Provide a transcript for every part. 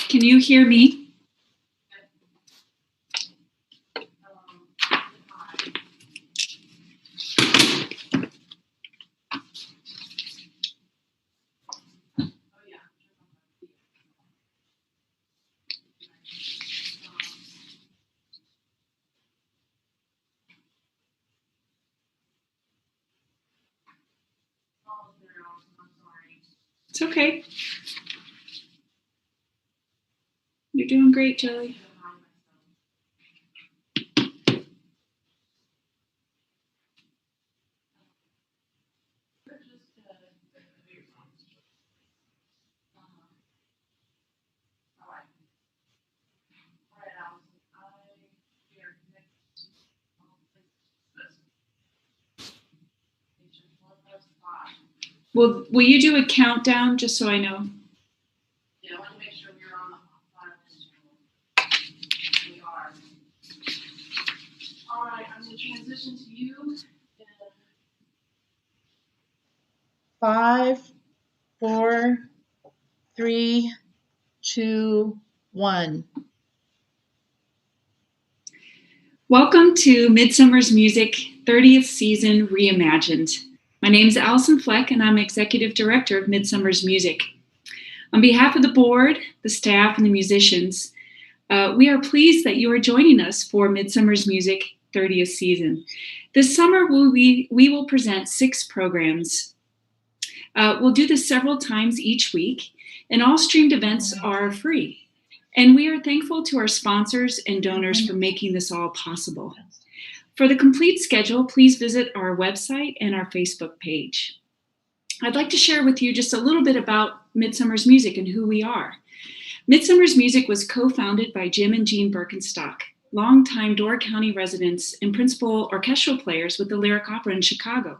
Can you hear me? It's okay. You're doing great, Joey. Will you do a countdown just so I know? Yeah, I want to make sure we're on the violins channel. We are. All right, I'm going to transition to you. 5, 4, 3, 2, 1. Welcome to Midsummer's Music 30th Season Reimagined. My name is Allyson Fleck, and I'm Executive Director of Midsummer's Music. On behalf of the board, the staff, and the musicians, we are pleased that you are joining us for Midsummer's Music 30th Season. This summer, we will present 6 programs. We'll do this several times each week, and all streamed events are free. And we are thankful to our sponsors and donors for making this all possible. For the complete schedule, please visit our website and our Facebook page. I'd like to share with you just a little bit about Midsummer's Music and who we are. Midsummer's Music was co-founded by Jim and Jean Birkenstock, longtime Door County residents and principal orchestral players with the Lyric Opera in Chicago.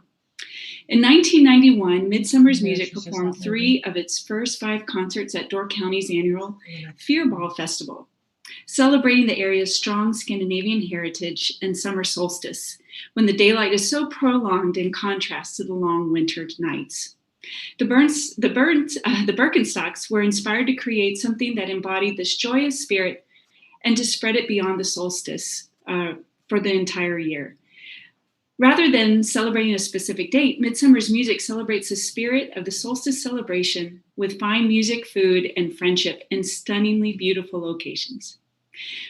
In 1991, Midsummer's Music performed 3 of its first 5 concerts at Door County's annual Fearball Festival, celebrating the area's strong Scandinavian heritage and summer solstice, when the daylight is so prolonged in contrast to the long winter nights. The Birkenstocks were inspired to create something that embodied this joyous spirit and to spread it beyond the solstice for the entire year. Rather than celebrating a specific date, Midsummer's Music celebrates the spirit of the solstice celebration with fine music, food, and friendship in stunningly beautiful locations.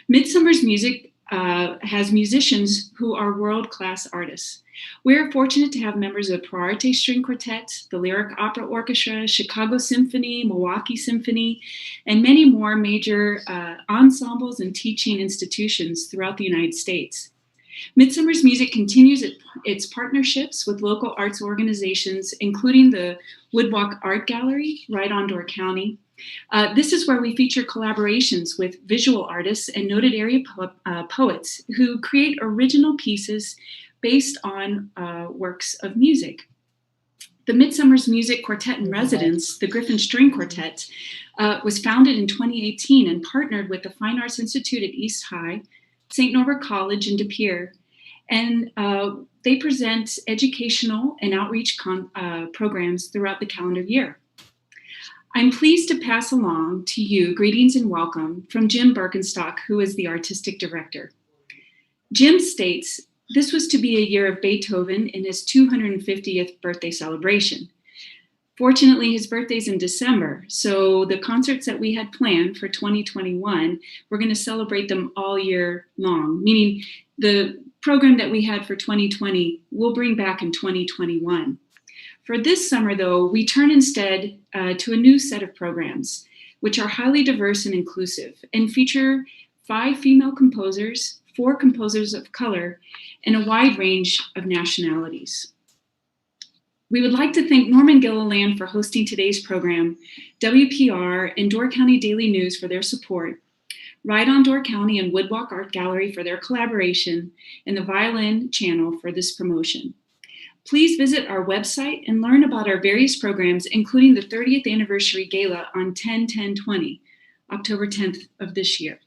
Midsummer's Music has musicians who are world-class artists. We're fortunate to have members of Quartet String Quartet, the Lyric Opera Orchestra, Chicago Symphony, Milwaukee Symphony, and many more major ensembles and teaching institutions throughout the United States. Midsummer's Music continues its partnerships with local arts organizations, including the Woodwalk Art Gallery right on Door County. This is where we feature collaborations with visual artists and noted area poets who create original pieces based on works of music. The Midsummer's Music Quartet in Residence, the Griffin String Quartet, was founded in 2018 and partnered with the Fine Arts Institute at East High, St. Norbert College in De Pere, and they present educational and outreach programs throughout the calendar year. I'm pleased to pass along to you greetings and welcome from Jim Birkenstock, who is the artistic director. Jim states, this was to be a year of Beethoven in his 250th birthday celebration. Fortunately, his birthday's in December, so the concerts that we had planned for 2021, we're going to celebrate them all year long, meaning the program that we had for 2020, we'll bring back in 2021. For this summer, though, we turn instead to a new set of programs, which are highly diverse and inclusive, and feature 5 female composers, 4 composers of color, and a wide range of nationalities. We would like to thank Norman Gilliland for hosting today's program, WPR and Door County Daily News for their support, Ride on Door County and Woodwalk Art Gallery for their collaboration, and the Violin Channel for this promotion. Please visit our website and learn about our various programs, including the 30th Anniversary Gala on 10/10/20, October 10th of this year.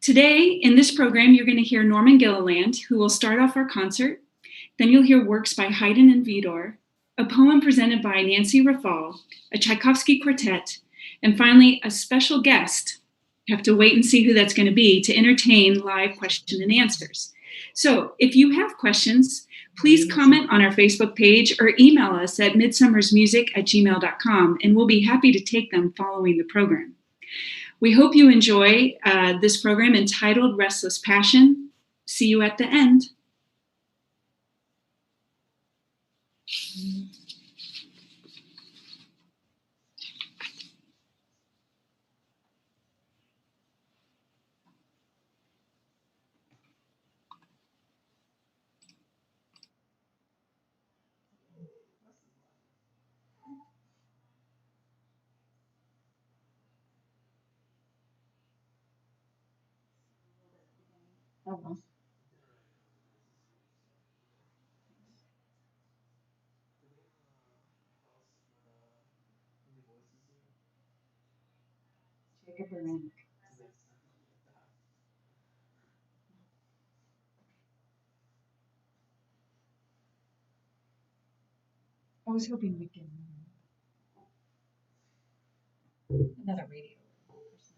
Today, in this program, you're going to hear Norman Gilliland, who will start off our concert. Then you'll hear works by Haydn and Vidor, a poem presented by Nancy Rafal, a Tchaikovsky quartet, and finally, a special guest, Have to wait and see who that's going to be to entertain live question and answers. So if you have questions, please comment on our Facebook page or email us at midsummersmusic@gmail.com, and we'll be happy to take them following the program. We hope you enjoy this program entitled Restless Passion. See you at the end. Oh, I was hoping we'd get another radio personality,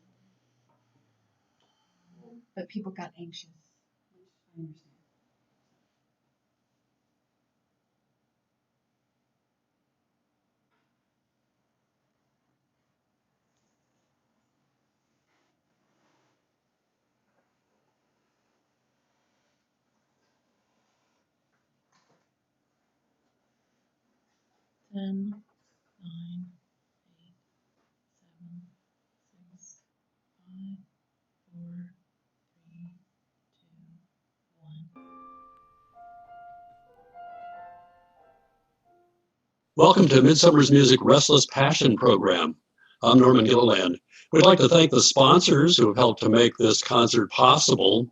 but people got anxious, which I understand. Ten, 9, 8, 7, 6, 5, 4, 3, 2, 1. Welcome to Midsummer's Music Restless Passion program. I'm Norman Gilliland. We'd like to thank the sponsors who have helped to make this concert possible.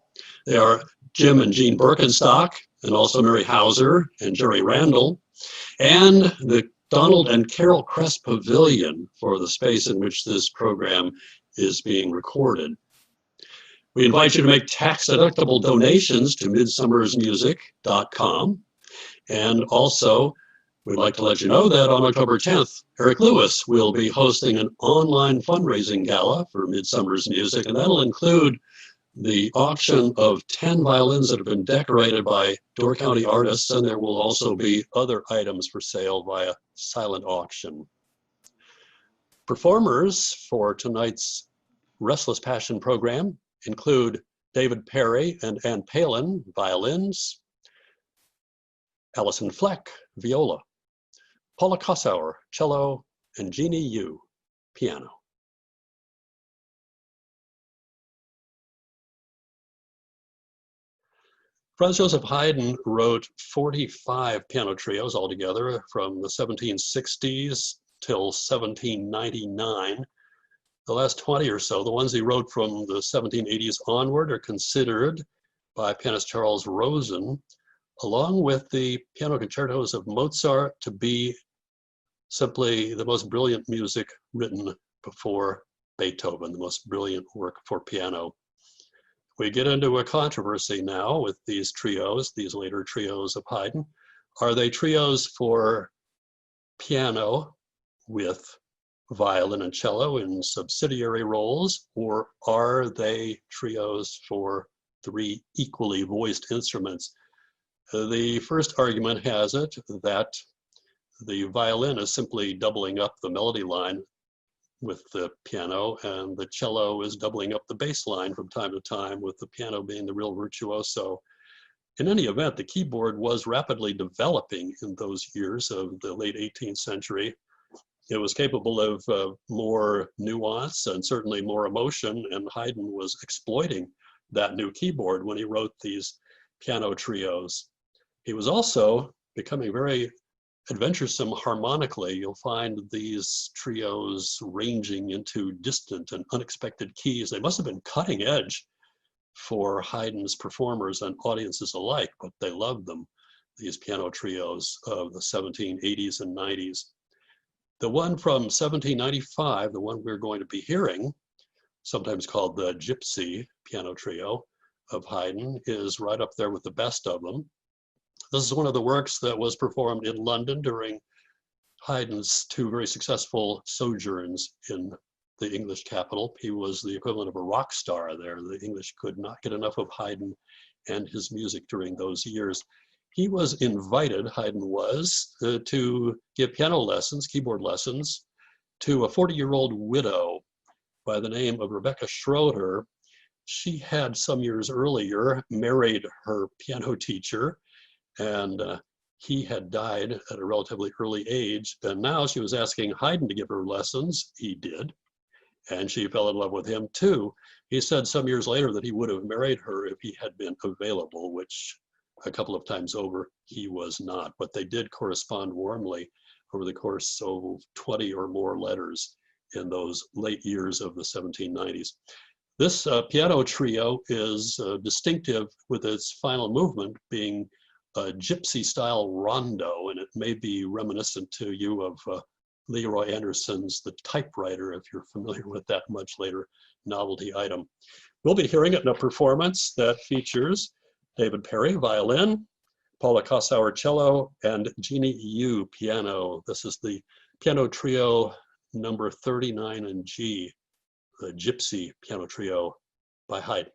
They are Jim and Jean Birkenstock, and also Mary Hauser and Jerry Randall, and the Donald and Carol Crest Pavilion for the space in which this program is being recorded. We invite you to make tax-deductible donations to midsummersmusic.com, and also we'd like to let you know that on October 10th, Eric Lewis will be hosting an online fundraising gala for Midsummer's Music, and that'll include the auction of 10 violins that have been decorated by Door County artists, and there will also be other items for sale via silent auction. Performers for tonight's Restless Passion program include David Perry and Ann Palen, violins, Allyson Fleck, viola, Paula Kosower, cello, and Jeannie Yu, piano. Franz Joseph Haydn wrote 45 piano trios altogether from the 1760s till 1799. The last 20 or so, the ones he wrote from the 1780s onward, are considered by pianist Charles Rosen, along with the piano concertos of Mozart, to be simply the most brilliant music written before Beethoven, the most brilliant work for piano. We get into a controversy now with these trios, these later trios of Haydn. Are they trios for piano with violin and cello in subsidiary roles, or are they trios for 3 equally voiced instruments? The first argument has it that the violin is simply doubling up the melody line with the piano, and the cello is doubling up the bass line from time to time, with the piano being the real virtuoso. In any event, the keyboard was rapidly developing in those years of the late 18th century. It was capable of more nuance and certainly more emotion, and Haydn was exploiting that new keyboard when he wrote these piano trios. He was also becoming very adventuresome harmonically. You'll find these trios ranging into distant and unexpected keys. They must have been cutting edge for Haydn's performers and audiences alike, but they loved them, these piano trios of the 1780s and 90s. The one from 1795, the one we're going to be hearing, sometimes called the Gypsy piano trio of Haydn, is right up there with the best of them. This is one of the works that was performed in London during Haydn's 2 very successful sojourns in the English capital. He was the equivalent of a rock star there. The English could not get enough of Haydn and his music during those years. He was invited, Haydn was, to give piano lessons, keyboard lessons, to a 40-year-old widow by the name of Rebecca Schroeder. She had some years earlier married her piano teacher, and he had died at a relatively early age. And now she was asking Haydn to give her lessons. He did, and she fell in love with him too. He said some years later that he would have married her if he had been available, which a couple of times over he was not, but they did correspond warmly over the course of 20 or more letters in those late years of the 1790s. This piano trio is distinctive with its final movement being a gypsy-style rondo, and it may be reminiscent to you of Leroy Anderson's The Typewriter, if you're familiar with that much later novelty item. We'll be hearing it in a performance that features David Perry, violin, Paula Kosower, cello, and Jeannie Yu, piano. This is the piano trio number 39 in G, the Gypsy piano trio by Haydn.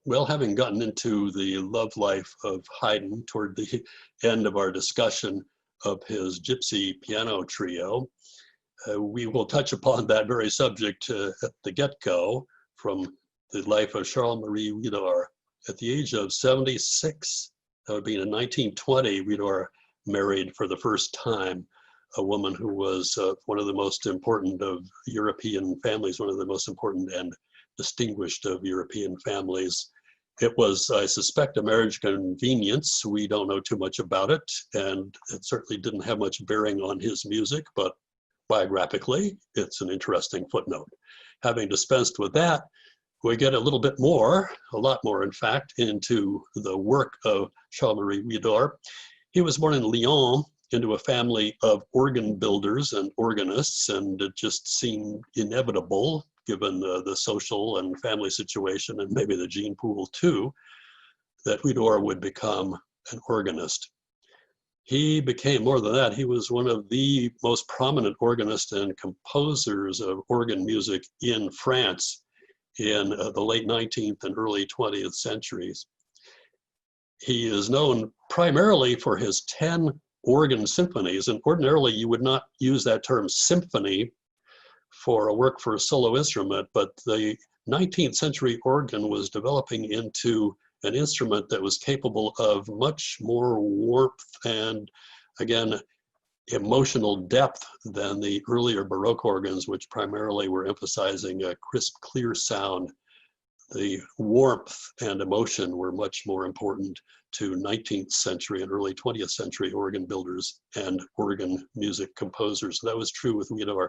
Well, having gotten into the love life of Haydn toward the end of our discussion of his Gypsy piano trio, we will touch upon that very subject at the get-go from the life of Charles-Marie Widor. At the age of 76, that would be in 1920, Widor married for the first time a woman who was one of the most important of European families, one of the most important and distinguished of European families. It was, I suspect, a marriage convenience. We don't know too much about it, and it certainly didn't have much bearing on his music, but biographically, it's an interesting footnote. Having dispensed with that, we get a little bit more, a lot more in fact, into the work of Charles-Marie Widor. He was born in Lyon into a family of organ builders and organists, and it just seemed inevitable, given the social and family situation, and maybe the gene pool too, that Widor would become an organist. He became more than that. He was one of the most prominent organists and composers of organ music in France in the late 19th and early 20th centuries. He is known primarily for his 10 organ symphonies, and ordinarily you would not use that term symphony for a work for a solo instrument, but the 19th century organ was developing into an instrument that was capable of much more warmth and, again, emotional depth than the earlier Baroque organs, which primarily were emphasizing a crisp, clear sound. The warmth and emotion were much more important to 19th century and early 20th century organ builders and organ music composers. That was true with Widor.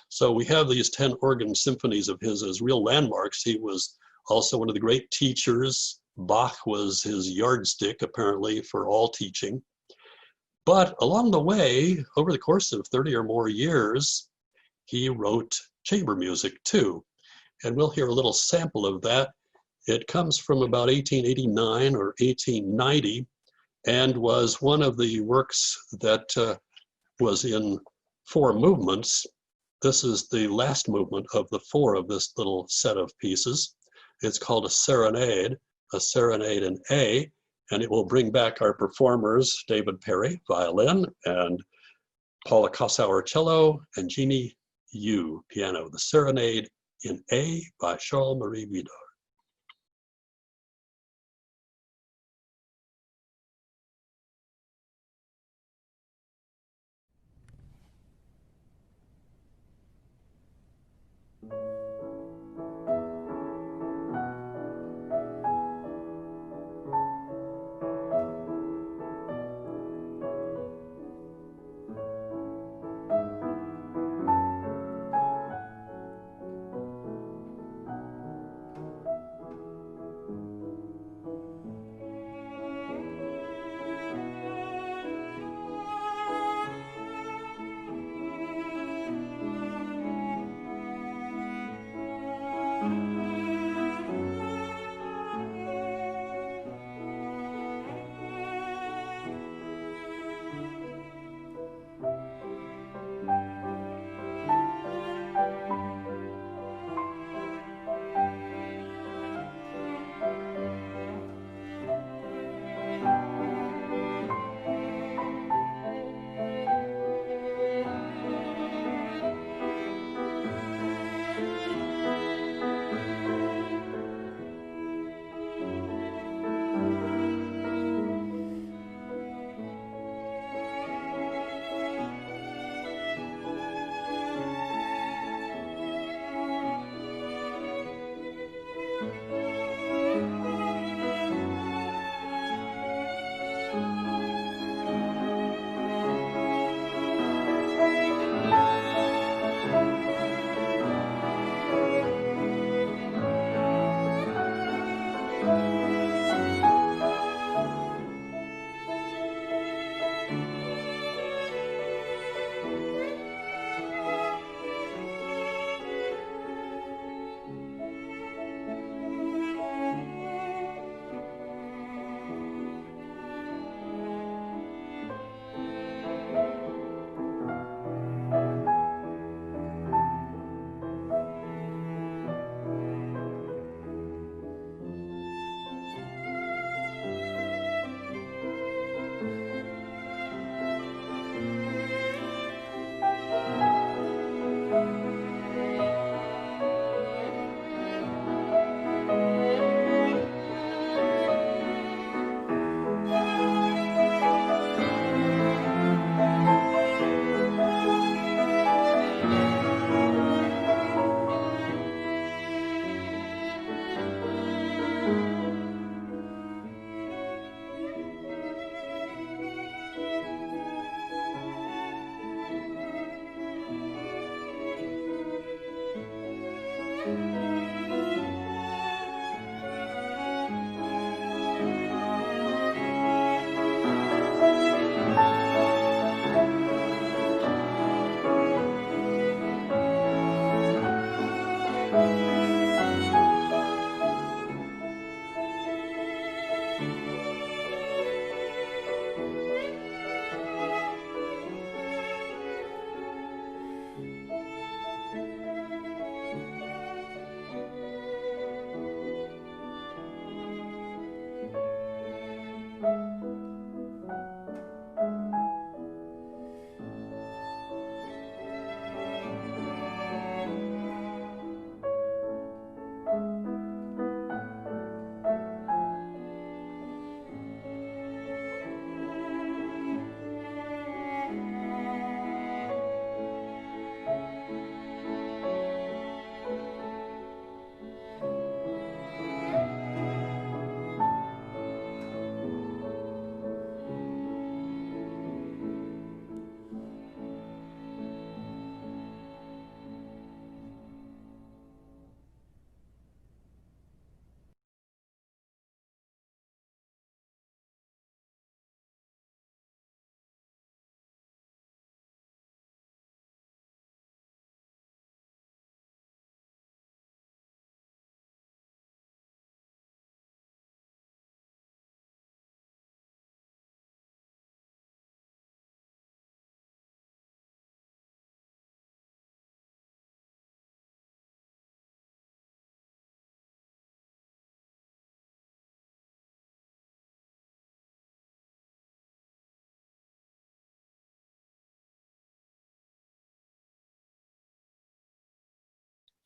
So we have these 10 organ symphonies of his as real landmarks. He was also one of the great teachers. Bach was his yardstick, apparently, for all teaching. But along the way, over the course of 30 or more years, he wrote chamber music too. And we'll hear a little sample of that. It comes from about 1889 or 1890 and was one of the works that was in 4 movements. This is the last movement of the 4 of this little set of pieces. It's called a serenade in A, and it will bring back our performers, David Perry, violin, and Paula Kosower, cello, and Jeannie Yu, piano. The Serenade in A by Charles-Marie Widor.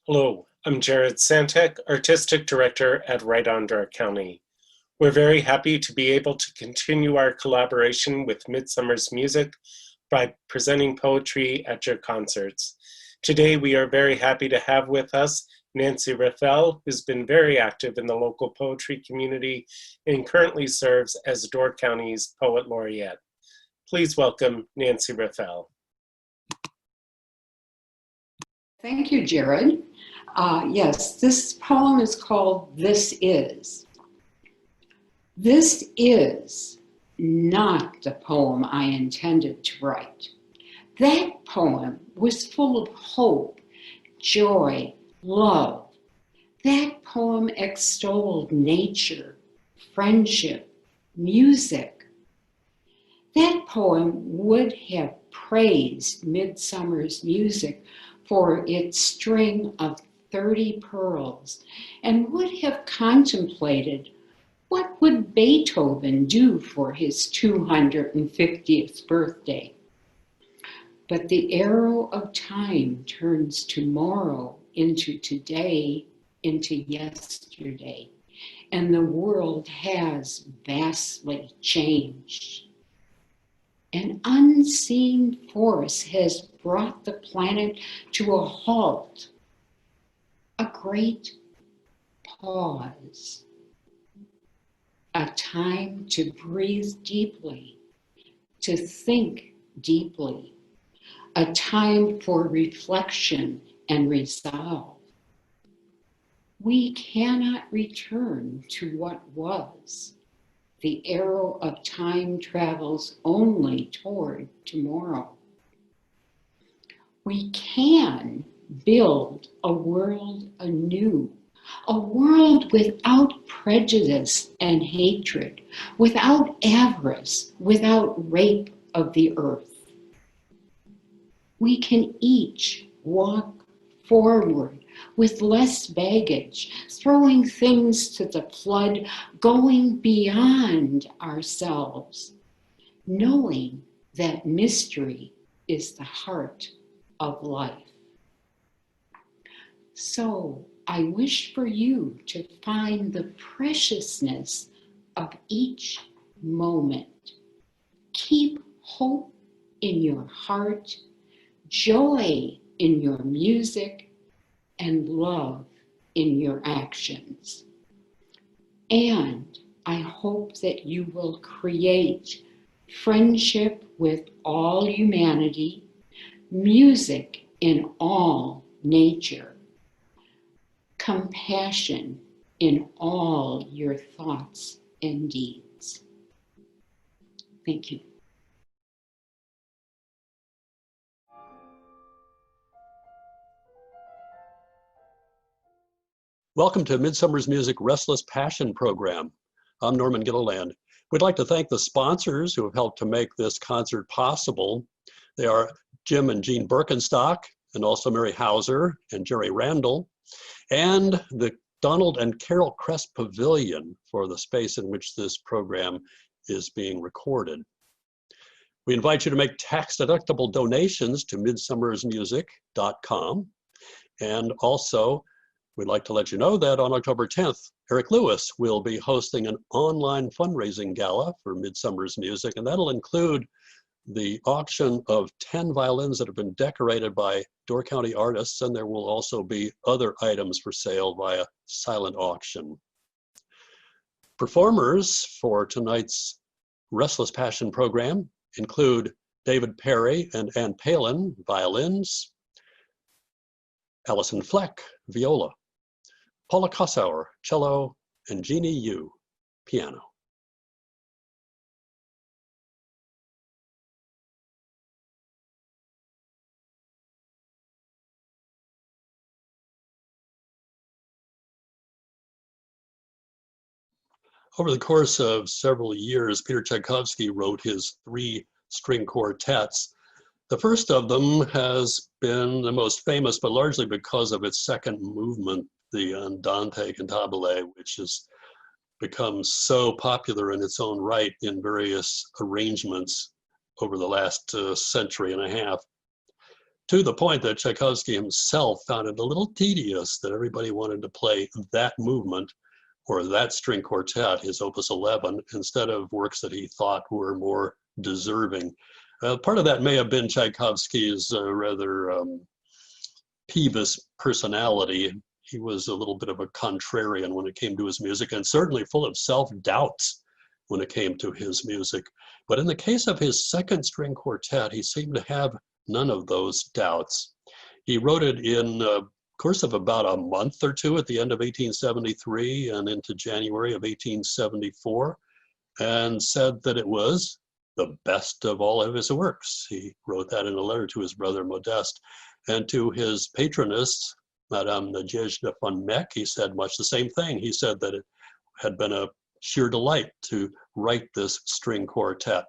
Hello, I'm Jared Santek, Artistic Director at Right On Dark County. We're very happy to be able to continue our collaboration with Midsummer's Music by presenting poetry at your concerts. Today, we are very happy to have with us Nancy Raffel, who's been very active in the local poetry community and currently serves as Door County's Poet Laureate. Please welcome Nancy Raffel. Thank you, Jared. Yes, this poem is called This Is. This is not the poem I intended to write. That poem was full of hope, joy, love. That poem extolled nature, friendship, music. That poem would have praised Midsummer's Music for its string of 30 pearls and would have contemplated what would Beethoven do for his 250th birthday. But the arrow of time turns tomorrow into today, into yesterday, and the world has vastly changed. An unseen force has brought the planet to a halt, a great pause, a time to breathe deeply, to think deeply, a time for reflection and resolve. We cannot return to what was. The arrow of time travels only toward tomorrow. We can build a world anew, a world without prejudice and hatred, without avarice, without rape of the earth. We can each walk forward with less baggage, throwing things to the flood, going beyond ourselves, knowing that mystery is the heart of life. So I wish for you to find the preciousness of each moment. Keep hope in your heart, joy in your music, and love in your actions. And I hope that you will create friendship with all humanity, music in all nature, compassion in all your thoughts and deeds. Thank you. Welcome to Midsummer's Music Restless Passion program. I'm Norman Gilliland. We'd like to thank the sponsors who have helped to make this concert possible. They are Jim and Jean Birkenstock, and also Mary Hauser and Jerry Randall, and the Donald and Carol Crest Pavilion for the space in which this program is being recorded. We invite you to make tax-deductible donations to midsummersmusic.com. And also, we'd like to let you know that on October 10th, Eric Lewis will be hosting an online fundraising gala for Midsummer's Music, and that'll include the auction of 10 violins that have been decorated by Door County artists, and there will also be other items for sale via silent auction. Performers for tonight's Restless Passion program include David Perry and Ann Palen, violins, Allyson Fleck, viola, Paula Kosower, cello, and Jeannie Yu, piano. Over the course of several years, Peter Tchaikovsky wrote his 3 string quartets. The first of them has been the most famous, but largely because of its second movement, the Andante cantabile, which has become so popular in its own right in various arrangements over the last century and a half. to the point that Tchaikovsky himself found it a little tedious that everybody wanted to play that movement or that string quartet, his Opus 11, instead of works that he thought were more deserving. Part of that may have been Tchaikovsky's rather peevish personality. He was a little bit of a contrarian when it came to his music, and certainly full of self-doubts when it came to his music. But in the case of his second string quartet, he seemed to have none of those doubts. He wrote it in a course of about a month or two at the end of 1873 and into January of 1874, and said that it was the best of all of his works. He wrote that in a letter to his brother Modeste. And to his patroness, Madame Nadezhda von Meck, he said much the same thing. He said that it had been a sheer delight to write this string quartet.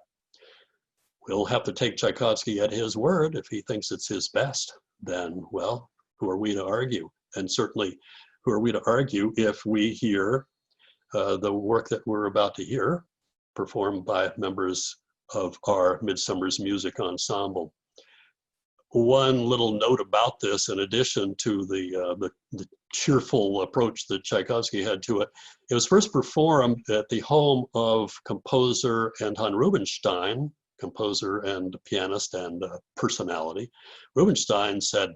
We'll have to take Tchaikovsky at his word. If he thinks it's his best, then, well, who are we to argue? And certainly, who are we to argue if we hear the work that we're about to hear performed by members of our Midsummer's Music Ensemble? One little note about this, in addition to the cheerful approach that Tchaikovsky had to it, it was first performed at the home of composer Anton Rubinstein, composer and pianist and personality. Rubinstein said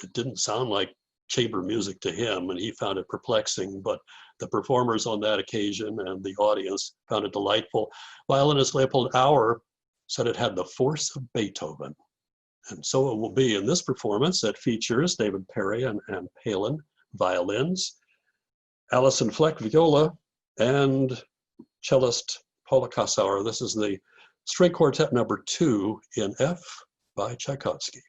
it didn't sound like chamber music to him, and he found it perplexing, but the performers on that occasion and the audience found it delightful. Violinist Leopold Auer said it had the force of Beethoven. And so it will be in this performance that features David Perry and Ann Palen, violins, Allyson Fleck, viola, and cellist Paula Kosower. This is the String Quartet number 2 in F by Tchaikovsky.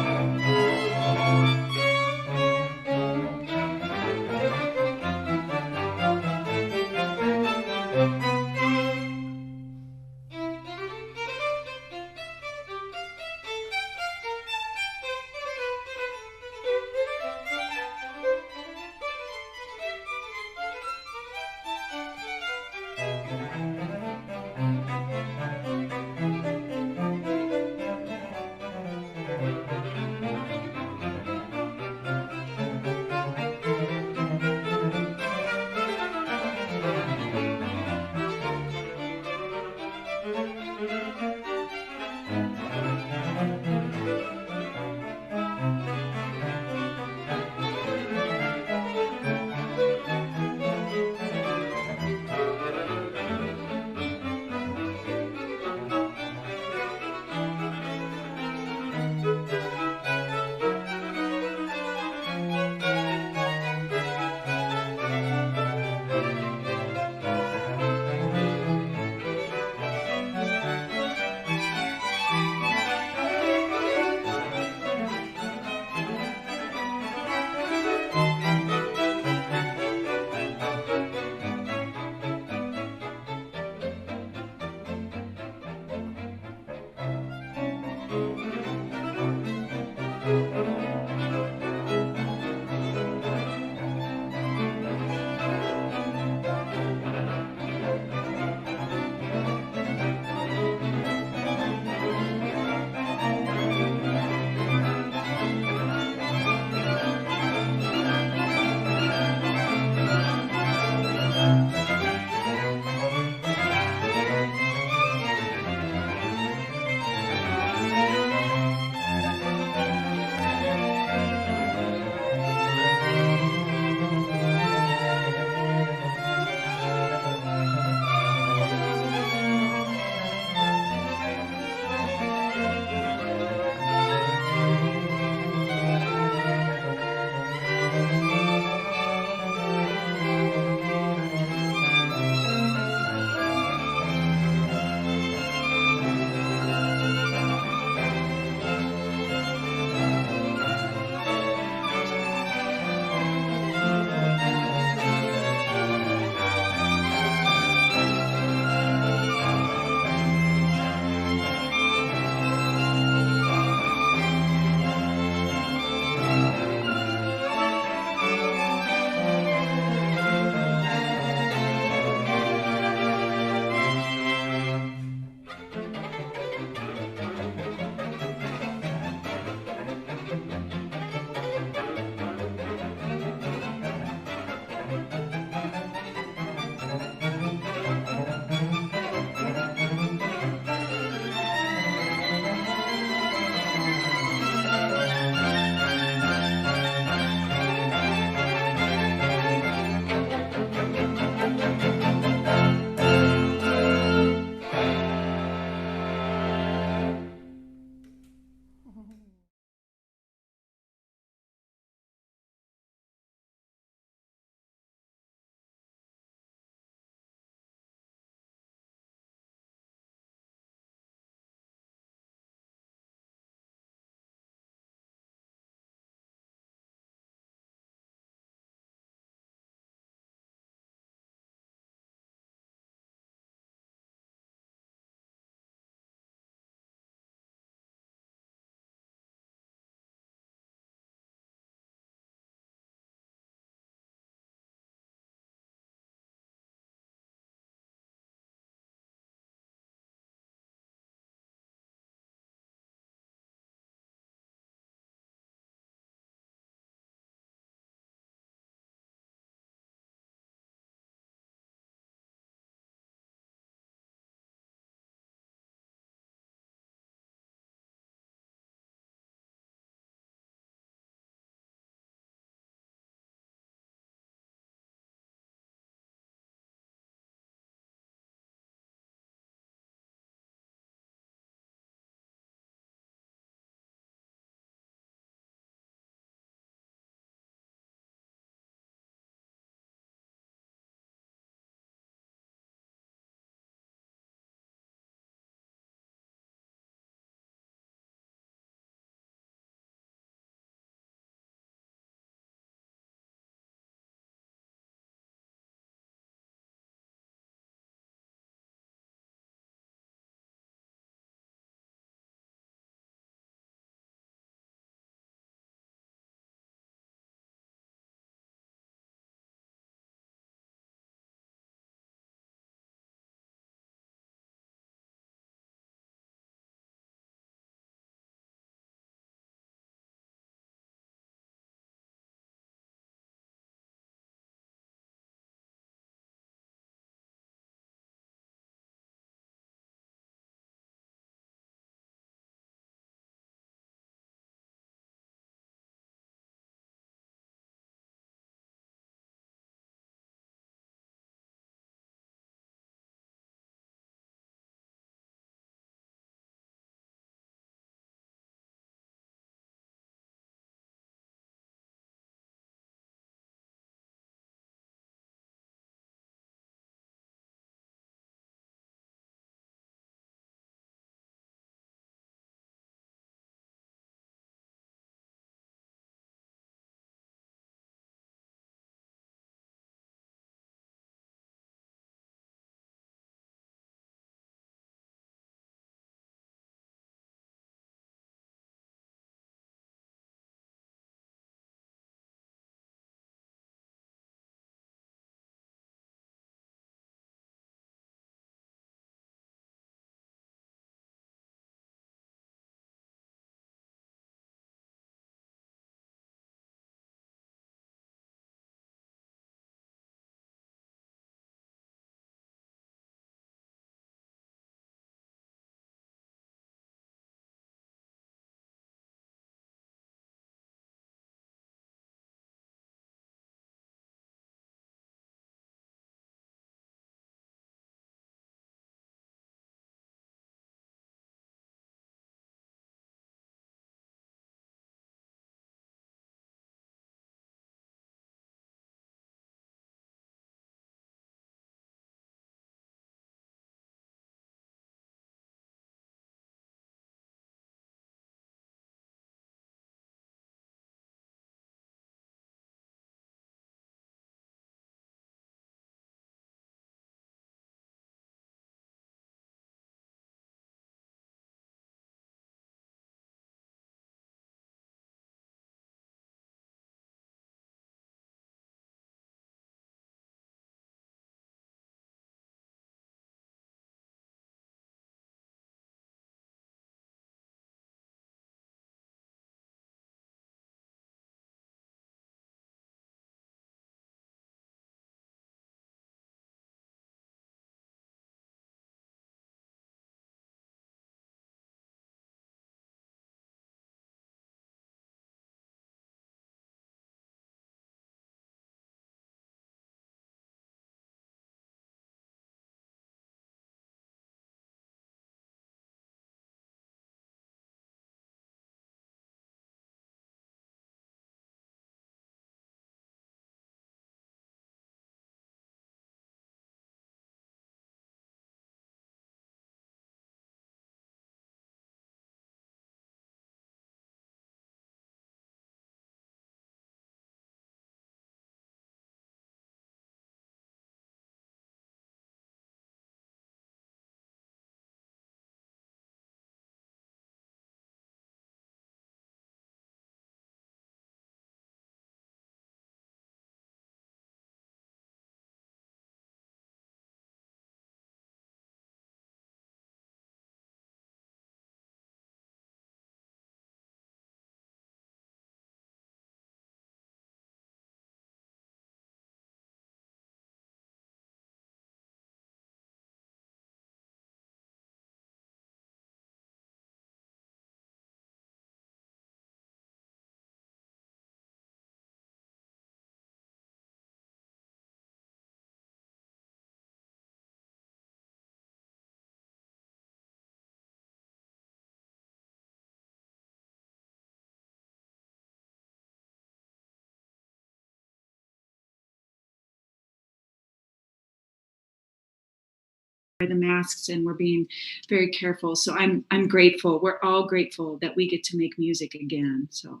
the masks and we're being very careful. So I'm grateful. We're all grateful that we get to make music again. So.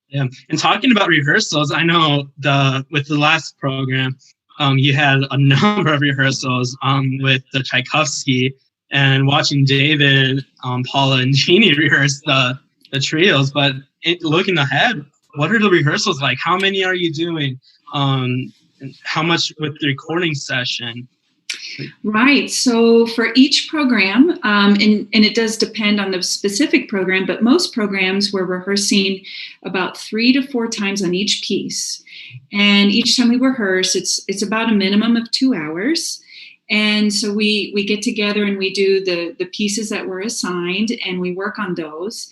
Yeah, and talking about rehearsals, I know with the last program, you had a number of rehearsals with the Tchaikovsky, and watching David, Paula, and Jeannie rehearse the trios. But looking ahead, what are the rehearsals like? How many are you doing? How much with the recording session? Right. So for each program, and it does depend on the specific program, but most programs we're rehearsing about 3 to 4 times on each piece. And each time we rehearse, it's about a minimum of 2 hours. And so we get together and we do the pieces that were assigned and we work on those.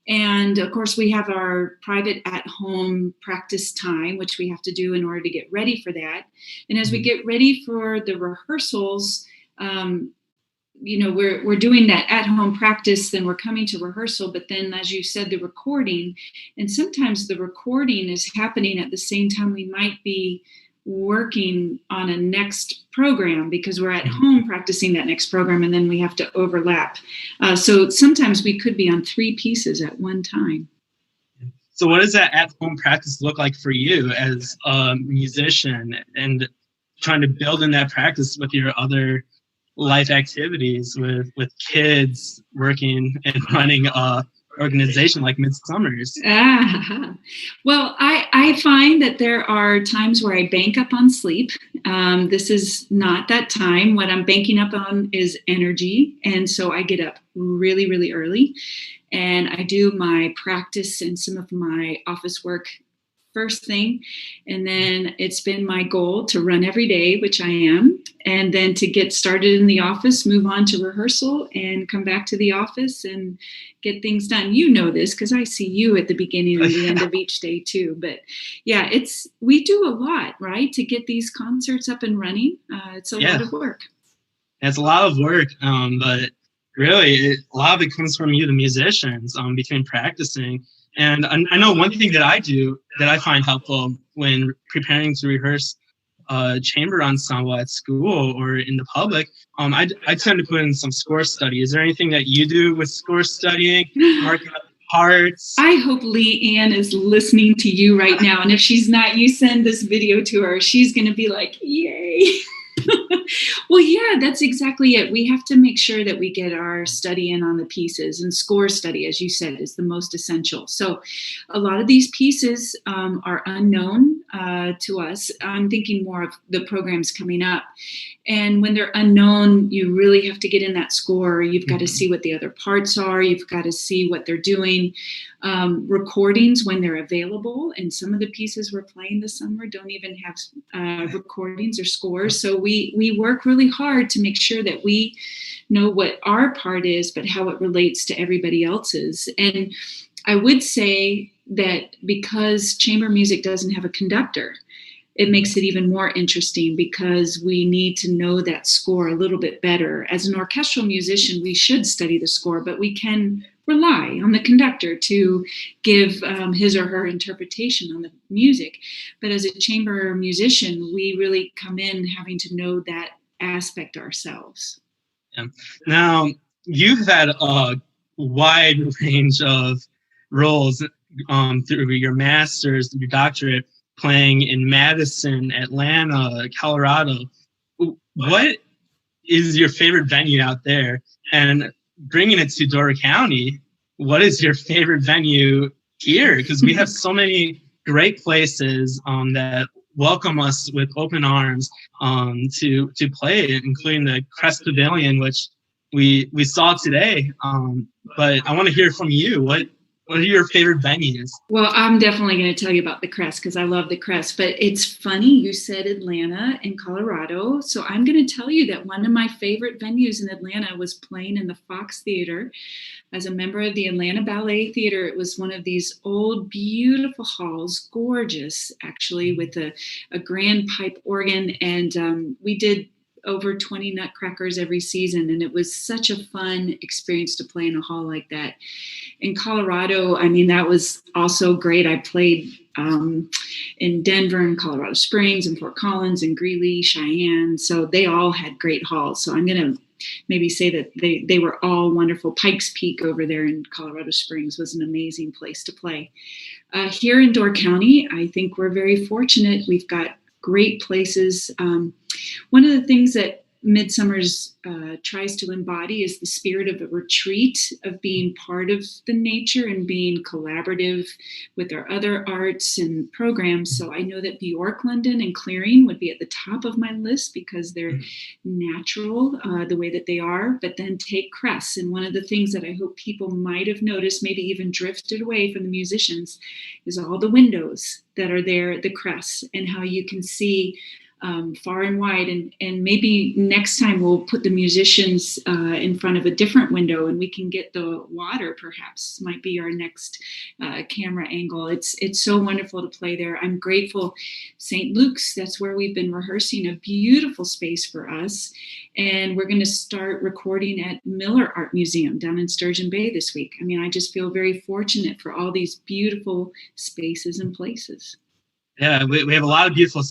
And of course, we have our private at-home practice time, which we have to do in order to get ready for that. And as we get ready for the rehearsals, we're doing that at-home practice, then we're coming to rehearsal. But then, as you said, the recording, and sometimes the recording is happening at the same time we might be working on a next program because we're at home practicing that next program and then we have to overlap. So sometimes we could be on 3 pieces at one time. So what does that at-home practice look like for you as a musician and trying to build in that practice with your other life activities with kids, working and running a organization like Midsummer's? Well, I find that there are times where I bank up on sleep. This is not that time. What I'm banking up on is energy. And so I get up really, really early and I do my practice and some of my office work first thing. And then it's been my goal to run every day, which I am. And then to get started in the office, move on to rehearsal and come back to the office and get things done. You know this because I see you at the beginning and the end of each day too. But yeah, we do a lot, right? To get these concerts up and running. It's a lot of work. It's a lot of work, but really a lot of it comes from you, the musicians, between practicing. And I know one thing that I do that I find helpful when preparing to rehearse chamber ensemble at school or in the public, I tend to put in some score study. Is there anything that you do with score studying, marking up parts? I hope Lee Ann is listening to you right now. And if she's not, you send this video to her. She's going to be like, yay. Well, yeah, that's exactly it. We have to make sure that we get our study in on the pieces, and score study, as you said, is the most essential. So a lot of these pieces are unknown to us. I'm thinking more of the programs coming up. And when they're unknown, you really have to get in that score. You've got to see what the other parts are. You've got to see what they're doing. Recordings when they're available. And some of the pieces we're playing this summer don't even have recordings or scores. So we work really hard to make sure that we know what our part is, but how it relates to everybody else's. And I would say that because chamber music doesn't have a conductor, it makes it even more interesting because we need to know that score a little bit better. As an orchestral musician, we should study the score, but we can rely on the conductor to give his or her interpretation on the music. But as a chamber musician, we really come in having to know that aspect ourselves. Yeah. Now, you've had a wide range of roles through your master's, your doctorate, playing in Madison, Atlanta, Colorado. What is your favorite venue out there? And bringing it to Door County, what is your favorite venue here? Because we have so many great places that welcome us with open arms to play, including the Crest Pavilion, which we saw today. But I want to hear from you. What are your favorite venues? Well, I'm definitely going to tell you about the Crest because I love the Crest. But it's funny, you said Atlanta and Colorado. So I'm going to tell you that one of my favorite venues in Atlanta was playing in the Fox Theater. As a member of the Atlanta Ballet Theater, it was one of these old, beautiful halls, gorgeous, actually, with a grand pipe organ. And we did over 20 Nutcrackers every season, and it was such a fun experience to play in a hall like that. In Colorado, I mean, that was also great. I played in Denver and Colorado Springs and Fort Collins and Greeley, Cheyenne. So they all had great halls. So I'm going to maybe say that they were all wonderful. Pikes Peak over there in Colorado Springs was an amazing place to play. Here in Door County, I think we're very fortunate. We've got great places. One of the things that Midsummer's tries to embody is the spirit of a retreat, of being part of the nature and being collaborative with our other arts and programs. So I know that Bjork London and Clearing would be at the top of my list because they're natural the way that they are, but then take Cress. And one of the things that I hope people might have noticed, maybe even drifted away from the musicians, is all the windows that are there at the Cress and how you can see far and wide, and maybe next time we'll put the musicians in front of a different window and we can get the water, perhaps might be our next camera angle. It's so wonderful to play there. I'm grateful. St. Luke's, that's where we've been rehearsing, a beautiful space for us, and we're going to start recording at Miller Art Museum down in Sturgeon Bay this week. I mean, I just feel very fortunate for all these beautiful spaces and places. Yeah, we have a lot of beautiful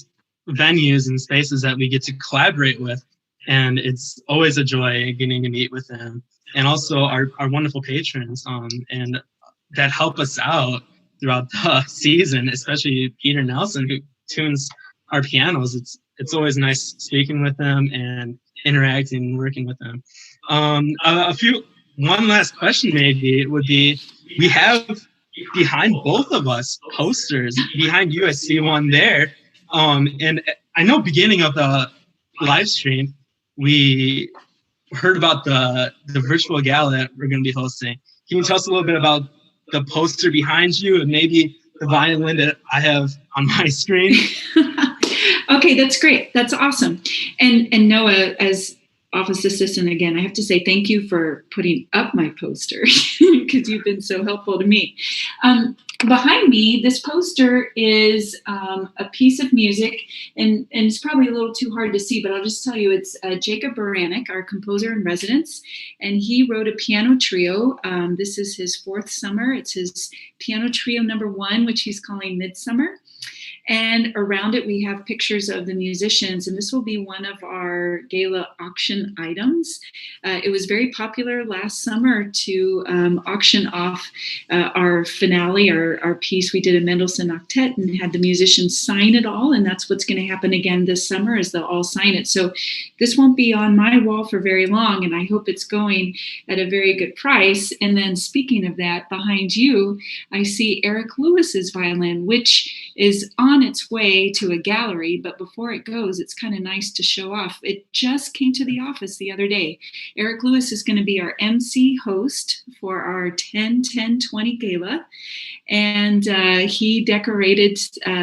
venues and spaces that we get to collaborate with, and it's always a joy getting to meet with them, and also our wonderful patrons and that help us out throughout the season, especially Peter Nelson, who tunes our pianos. It's always nice speaking with them and interacting and working with them. One last question maybe would be, we have behind both of us posters. Behind you I see one there. And I know beginning of the live stream, we heard about the virtual gala that we're going to be hosting. Can you tell us a little bit about the poster behind you and maybe the violin that I have on my screen? Okay, that's great. That's awesome. And Noah, as office assistant again, I have to say thank you for putting up my poster because you've been so helpful to me. Behind me, this poster is a piece of music, and it's probably a little too hard to see, but I'll just tell you it's Jacob Baranek, our composer in residence, and he wrote a piano trio. This is his fourth summer. It's his piano trio number 1, which he's calling Midsummer. And around it, we have pictures of the musicians, and this will be one of our gala auction items. It was very popular last summer to auction off our finale, our piece. We did a Mendelssohn octet and had the musicians sign it all, and that's what's going to happen again this summer, is they'll all sign it. So this won't be on my wall for very long, and I hope it's going at a very good price. And then speaking of that, behind you, I see Eric Lewis's violin, which is on its way to a gallery, but before it goes, it's kind of nice to show off. It just came to the office the other day. Eric Lewis is going to be our MC host for our 10-10-20 gala, and he decorated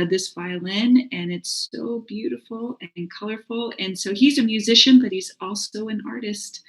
this violin, and it's so beautiful and colorful. And so he's a musician, but he's also an artist.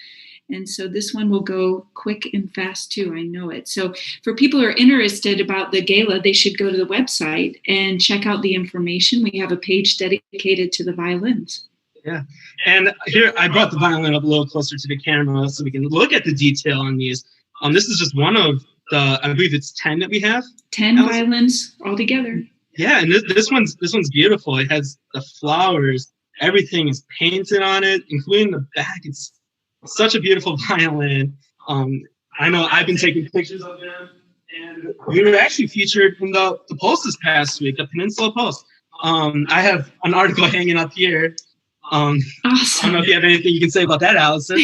And so this one will go quick and fast too, I know it. So for people who are interested about the gala, they should go to the website and check out the information. We have a page dedicated to the violins. Yeah, and here I brought the violin up a little closer to the camera so we can look at the detail on these. This is just one of the, I believe it's 10 that we have. 10 violins all together. Yeah, and this one's beautiful. It has the flowers, everything is painted on it, including the back. It's such a beautiful violin. I know I've been taking pictures of them, and we were actually featured in the Post this past week, the Peninsula Post. I have an article hanging up here. Awesome. I don't know if you have anything you can say about that, Allyson.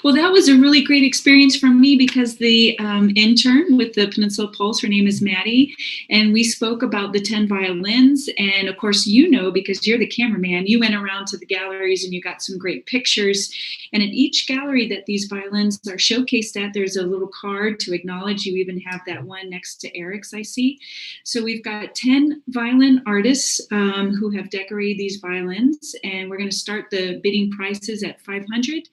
Well, that was a really great experience for me because the intern with the Peninsula Pulse, her name is Maddie, and we spoke about the 10 violins. And of course, you know, because you're the cameraman, you went around to the galleries and you got some great pictures. And at each gallery that these violins are showcased at, there's a little card to acknowledge. You even have that one next to Eric's, I see. So we've got 10 violin artists who have decorated these violins, and we're going to start the bidding prices at $500.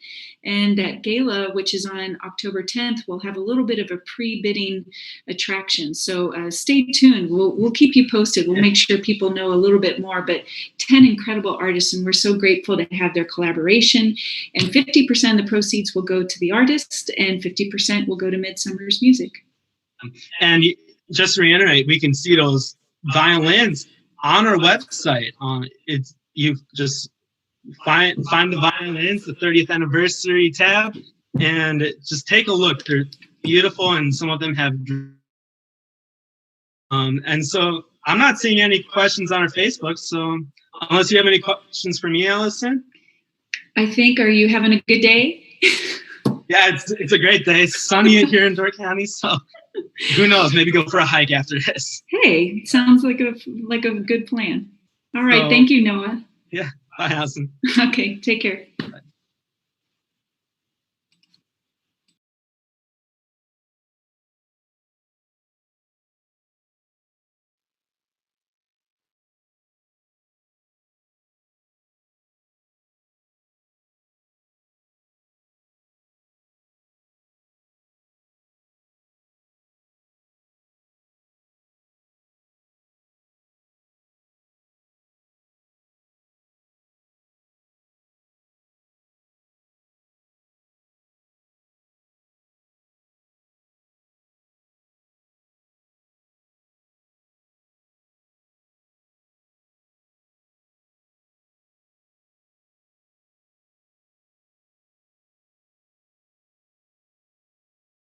And that gala, which is on October 10th, will have a little bit of a pre-bidding attraction. So stay tuned. We'll keep you posted. We'll make sure people know a little bit more. But 10 incredible artists, and we're so grateful to have their collaboration. And 50% of the proceeds will go to the artist, and 50% will go to Midsummer's music. And just to reiterate, we can see those violins on our website. You've just find the violins, the 30th anniversary tab, and just take a look. They're beautiful, and some of them have. And so I'm not seeing any questions on our Facebook. So unless you have any questions for me, Allyson. I think, are you having a good day? Yeah, it's a great day. It's sunny here in Door County, so who knows? Maybe go for a hike after this. Hey, sounds like a good plan. All right, So, thank you, Noah. Yeah, bye, Allyson. Okay, take care.